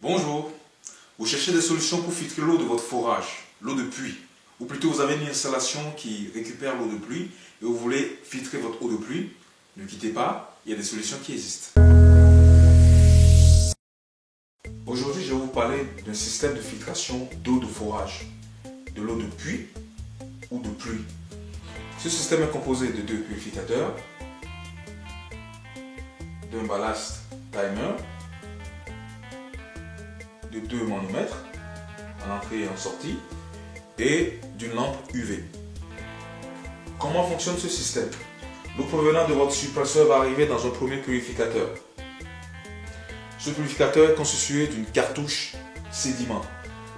Bonjour, vous cherchez des solutions pour filtrer l'eau de votre forage, l'eau de pluie, ou plutôt vous avez une installation qui récupère l'eau de pluie et vous voulez filtrer votre eau de pluie. Ne quittez pas, il y a des solutions qui existent. Aujourd'hui, je vais vous parler d'un système de filtration d'eau de forage, de l'eau de puits ou de pluie. Ce système est composé de deux purificateurs, d'un ballast timer, de deux manomètres en entrée et en sortie et d'une lampe UV. Comment fonctionne ce système? L'eau provenant de votre suppresseur va arriver dans un premier purificateur. Ce purificateur est constitué d'une cartouche sédiment.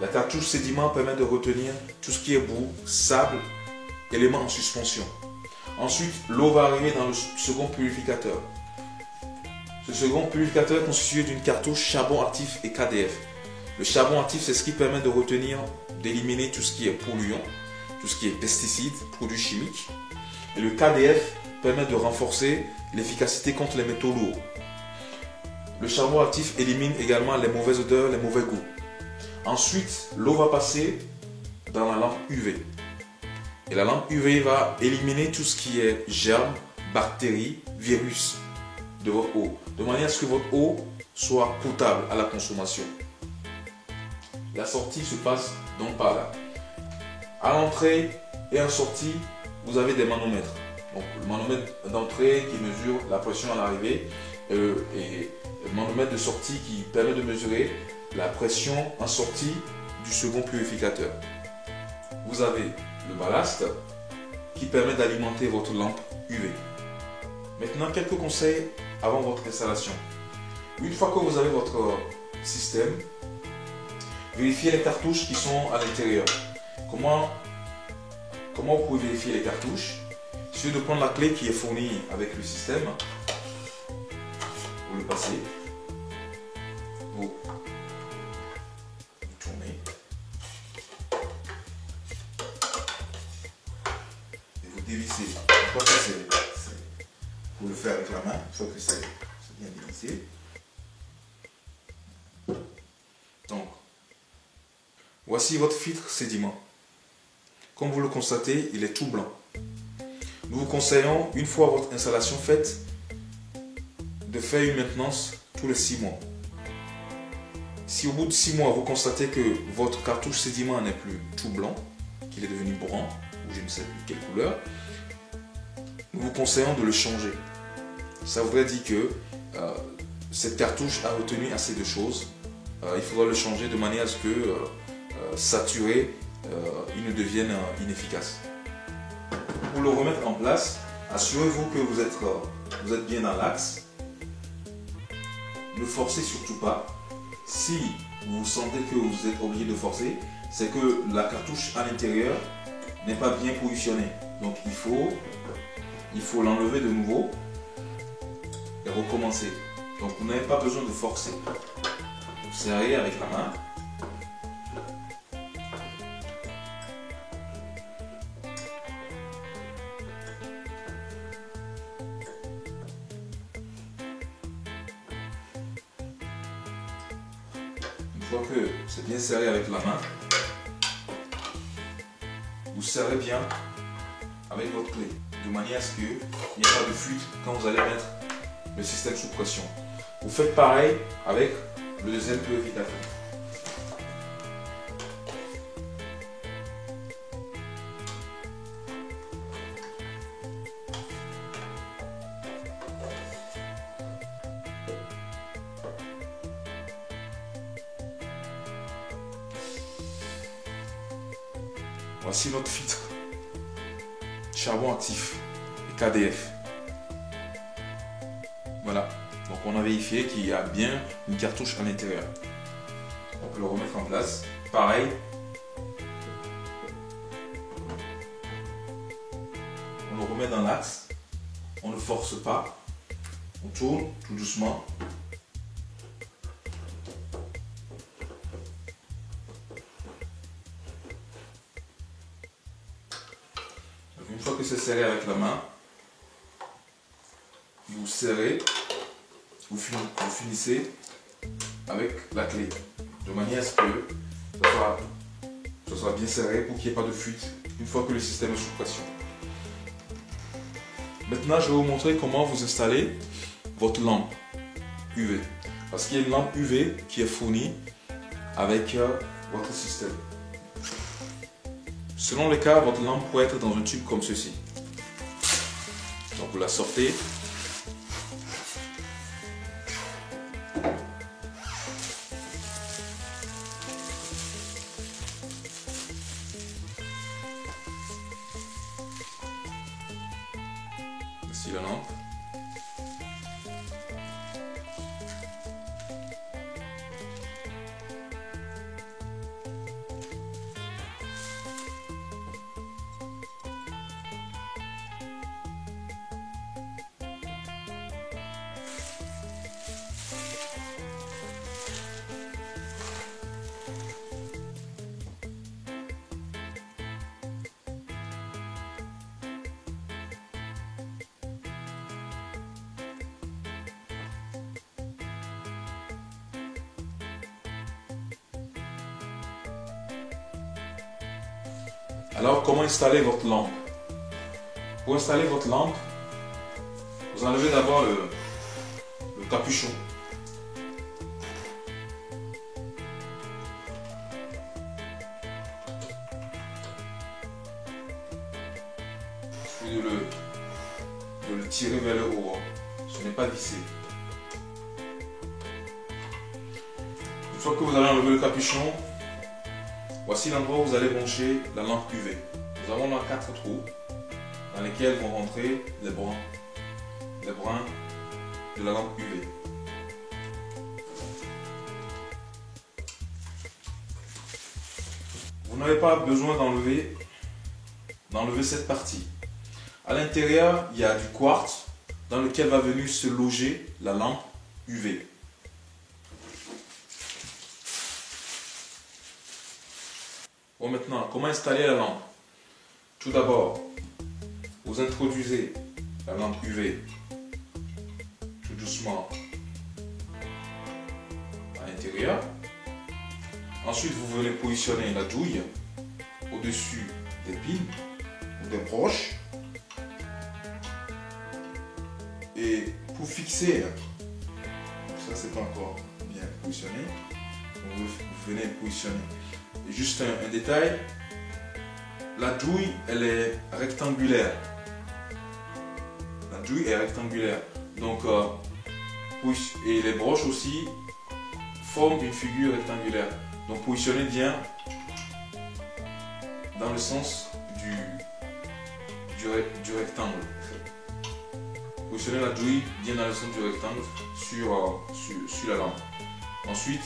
La cartouche sédiment permet de retenir tout ce qui est boue, sable, éléments en suspension. Ensuite, l'eau va arriver dans le second purificateur. Ce second purificateur est constitué d'une cartouche charbon actif et KDF. Le charbon actif, c'est ce qui permet de retenir, d'éliminer tout ce qui est polluant, tout ce qui est pesticides, produits chimiques. Et le KDF permet de renforcer l'efficacité contre les métaux lourds. Le charbon actif élimine également les mauvaises odeurs, les mauvais goûts. Ensuite, l'eau va passer dans la lampe UV. Et la lampe UV va éliminer tout ce qui est germes, bactéries, virus de votre eau, de manière à ce que votre eau soit potable à la consommation. La sortie se passe donc par là. À l'entrée et en sortie, vous avez des manomètres. Donc, le manomètre d'entrée qui mesure la pression à l'arrivée et le manomètre de sortie qui permet de mesurer la pression en sortie du second purificateur. Vous avez le ballast qui permet d'alimenter votre lampe UV. Maintenant, quelques conseils avant votre installation. Une fois que vous avez votre système, vérifiez les cartouches qui sont à l'intérieur. Comment vous pouvez vérifier les cartouches? Il suffit de prendre la clé qui est fournie avec le système. Vous le passez. Vous tournez. Et vous dévissez. Une fois que vous le faites avec la main, une fois que c'est bien dévissé. Donc, voici votre filtre sédiment. Comme vous le constatez, il est tout blanc. Nous vous conseillons, une fois votre installation faite, de faire une maintenance tous les 6 mois. Si au bout de 6 mois, vous constatez que votre cartouche sédiment n'est plus tout blanc, qu'il est devenu brun, ou je ne sais plus quelle couleur, nous vous conseillons de le changer. Ça voudrait dire que cette cartouche a retenu assez de choses. Il faudra le changer de manière à ce que saturé, il ne devienne inefficace. Pour le remettre en place, assurez-vous que vous êtes bien dans l'axe. Ne forcez surtout pas. Si vous sentez que vous êtes obligé de forcer, c'est que la cartouche à l'intérieur n'est pas bien positionnée. Donc il faut l'enlever de nouveau et recommencer. Donc vous n'avez pas besoin de forcer. Vous serrez avec la main. Une fois que c'est bien serré avec la main, vous serrez bien avec votre clé, de manière à ce qu'il n'y ait pas de fuite quand vous allez mettre le système sous pression. Vous faites pareil avec le deuxième purificateur. Voici notre filtre charbon actif et KDF. Voilà, donc on a vérifié qu'il y a bien une cartouche à l'intérieur. On peut le remettre en place. Pareil, on le remet dans l'axe, on ne force pas, on tourne tout doucement. Une fois que c'est serré avec la main, vous serrez, vous finissez avec la clé. de manière à ce que ça soit bien serré pour qu'il n'y ait pas de fuite une fois que le système est sous pression. Maintenant, je vais vous montrer comment vous installez votre lampe UV. Parce qu'il y a une lampe UV qui est fournie avec votre système. Selon les cas, votre lampe pourrait être dans un tube comme ceci. Donc vous la sortez. Ici la lampe. Alors, comment installer votre lampe? Pour installer votre lampe, vous enlevez d'abord le capuchon. Puis de le tirer vers le haut. Ce n'est pas vissé. Une fois que vous allez enlever le capuchon, voici l'endroit où vous allez brancher la lampe UV. Nous avons là 4 trous dans lesquels vont rentrer les brins de la lampe UV. Vous n'avez pas besoin d'enlever cette partie. À l'intérieur, il y a du quartz dans lequel va venir se loger la lampe UV. Bon, maintenant, comment installer la lampe? Tout d'abord, vous introduisez la lampe UV tout doucement à l'intérieur. Ensuite, vous venez positionner la douille au-dessus des piles ou des broches. Et pour fixer, ça c'est pas encore bien positionné, vous venez positionner. Et juste un détail, la douille elle est rectangulaire. La douille est rectangulaire. Donc, et les broches aussi forment une figure rectangulaire. Donc positionnez bien dans le sens du rectangle. Positionnez la douille bien dans le sens du rectangle sur la lampe. Ensuite,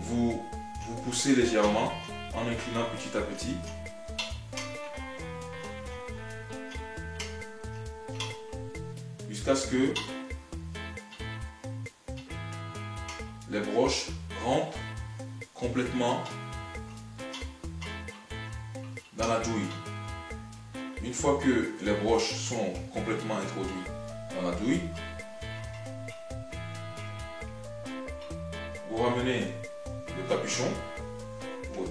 vous poussez légèrement en inclinant petit à petit. Jusqu'à ce que les broches rentrent complètement dans la douille. Une fois que les broches sont complètement introduites dans la douille, vous ramenez le capuchon, vous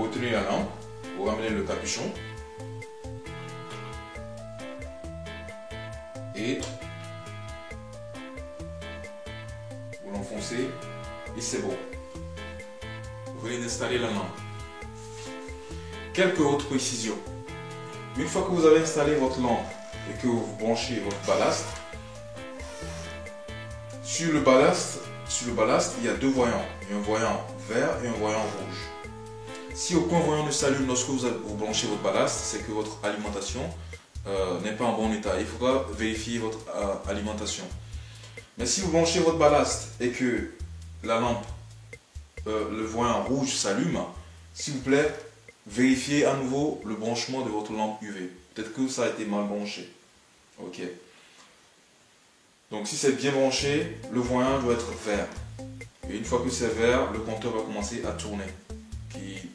retenez la lampe, vous ramenez le capuchon et vous l'enfoncez et c'est bon. Vous venez d'installer la lampe. Quelques autres précisions. Une fois que vous avez installé votre lampe et que vous branchez votre ballast, sur le ballast, il y a deux voyants. Il y a un voyant vert et un voyant rouge. Si aucun voyant ne s'allume lorsque vous branchez votre ballast, c'est que votre alimentation n'est pas en bon état. Il faudra vérifier votre alimentation. Mais si vous branchez votre ballast et que la lampe, le voyant rouge s'allume, s'il vous plaît, vérifiez à nouveau le branchement de votre lampe UV. Peut-être que ça a été mal branché. Ok. Donc si c'est bien branché, le voyant doit être vert. Et une fois que c'est vert, le compteur va commencer à tourner,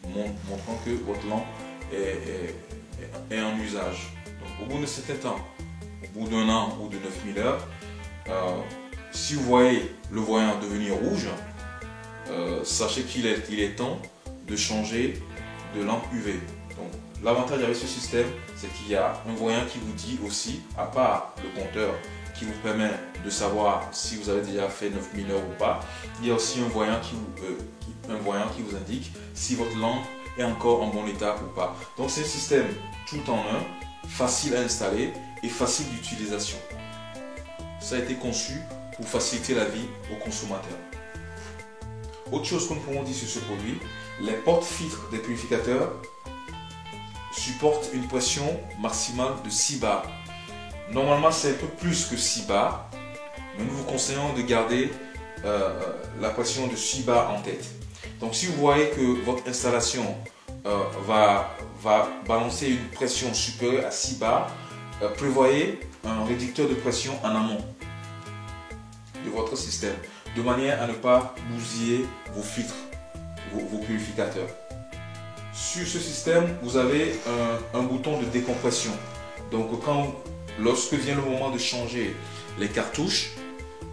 montrant que votre lampe est en usage. Donc au bout de certain temps, au bout d'un an ou de 9000 heures, si vous voyez le voyant devenir rouge, sachez qu'il est temps de changer de lampe UV. Donc l'avantage avec ce système, c'est qu'il y a un voyant qui vous dit aussi, à part le compteur qui vous permet de savoir si vous avez déjà fait 9000 heures ou pas, il y a aussi un voyant qui vous indique si votre lampe est encore en bon état ou pas. Donc c'est un système tout en un, facile à installer et facile d'utilisation. Ça a été conçu pour faciliter la vie aux consommateurs. Autre chose que nous pouvons dire sur ce produit, les porte-filtres des purificateurs supportent une pression maximale de 6 bars. Normalement, c'est un peu plus que 6 bars, mais nous vous conseillons de garder la pression de 6 bars en tête. Donc, si vous voyez que votre installation va balancer une pression supérieure à 6 bars, prévoyez un réducteur de pression en amont de votre système, de manière à ne pas bousiller vos filtres, vos purificateurs. Sur ce système, vous avez un bouton de décompression. Donc lorsque vient le moment de changer les cartouches,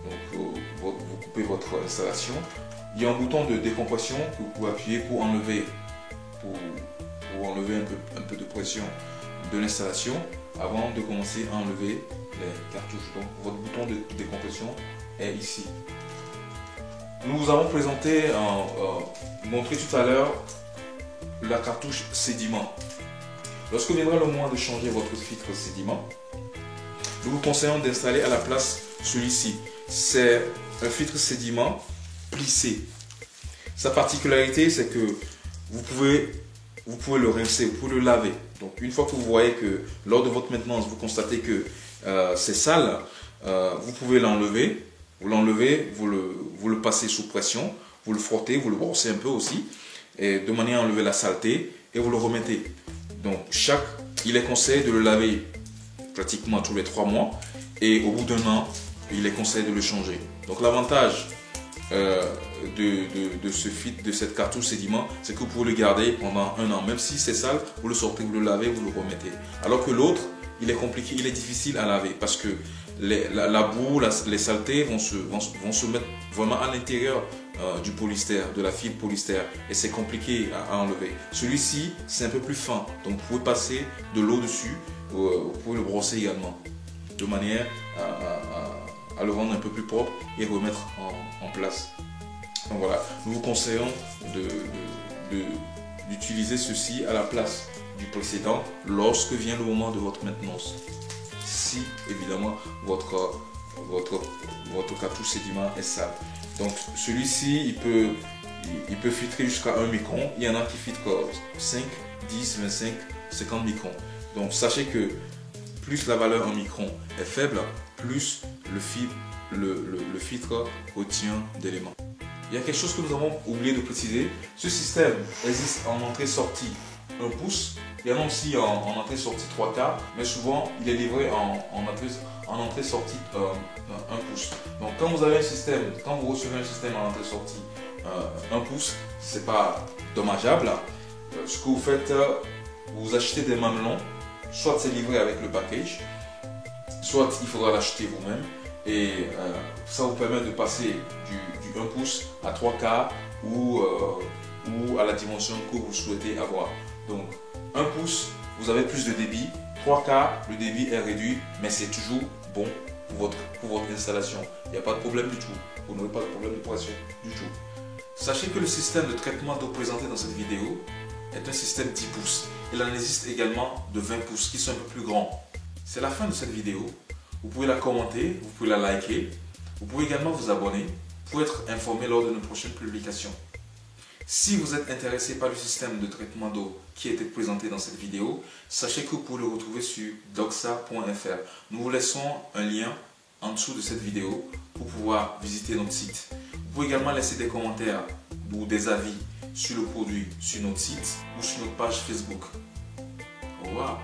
donc, vous coupez votre installation, il y a un bouton de décompression que vous pouvez appuyer pour enlever, un peu de pression de l'installation avant de commencer à enlever les cartouches. Donc votre bouton de décompression est ici. Nous vous avons montré tout à l'heure la cartouche sédiment. Lorsque viendra le moment de changer votre filtre sédiment, nous vous conseillons d'installer à la place celui-ci. C'est un filtre sédiment plissé. Sa particularité, c'est que vous pouvez le rincer, vous pouvez le laver. Donc une fois que vous voyez que lors de votre maintenance, vous constatez que c'est sale, vous pouvez l'enlever. Vous l'enlevez, vous le passez sous pression, vous le frottez, vous le brossez un peu aussi, et de manière à enlever la saleté, et vous le remettez. Donc il est conseillé de le laver pratiquement tous les 3 mois, et au bout d'1 an, il est conseillé de le changer. Donc l'avantage de cette cartouche sédiment, c'est que vous pouvez le garder pendant 1 an. Même si c'est sale, vous le sortez, vous le lavez, vous le remettez. Alors que l'autre, il est compliqué, il est difficile à laver parce que la boue, les saletés vont se mettre vraiment à l'intérieur du polystère, de la fibre polystère, et c'est compliqué à enlever. Celui-ci, c'est un peu plus fin, donc vous pouvez passer de l'eau dessus, vous pouvez le brosser également, de manière à le rendre un peu plus propre et remettre en place. Donc voilà, nous vous conseillons d'utiliser ceci à la place du précédent lorsque vient le moment de votre maintenance. Si évidemment votre cartouche sédiment est sale. Donc celui-ci, il peut filtrer jusqu'à 1 micron. Il y en a qui filtrent 5, 10, 25, 50 microns. Donc sachez que plus la valeur en micron est faible, plus le filtre retient d'éléments. Il y a quelque chose que nous avons oublié de préciser. Ce système existe en entrée-sortie 1 pouce. Il y en a aussi en entrée-sortie 3 quarts, mais souvent il est livré en entrée-sortie 1 pouce. Donc quand vous recevez un système en entrée-sortie 1 pouce, c'est pas dommageable. Ce que vous faites, vous achetez des mamelons, soit c'est livré avec le package, soit il faudra l'acheter vous-même, et ça vous permet de passer du 1 pouce à 3 quarts ou à la dimension que vous souhaitez avoir. Donc 1 pouce, vous avez plus de débit, 3 quarts, le débit est réduit, mais c'est toujours bon pour votre installation. Il n'y a pas de problème du tout, vous n'aurez pas de problème de pression du tout. Sachez que le système de traitement d'eau présenté dans cette vidéo est un système 10 pouces. Il en existe également de 20 pouces qui sont un peu plus grands. C'est la fin de cette vidéo. Vous pouvez la commenter, vous pouvez la liker. Vous pouvez également vous abonner pour être informé lors de nos prochaines publications. Si vous êtes intéressé par le système de traitement d'eau qui a été présenté dans cette vidéo, sachez que vous pouvez le retrouver sur doxa.fr. Nous vous laissons un lien en dessous de cette vidéo pour pouvoir visiter notre site. Vous pouvez également laisser des commentaires ou des avis sur le produit sur notre site ou sur notre page Facebook. Au revoir.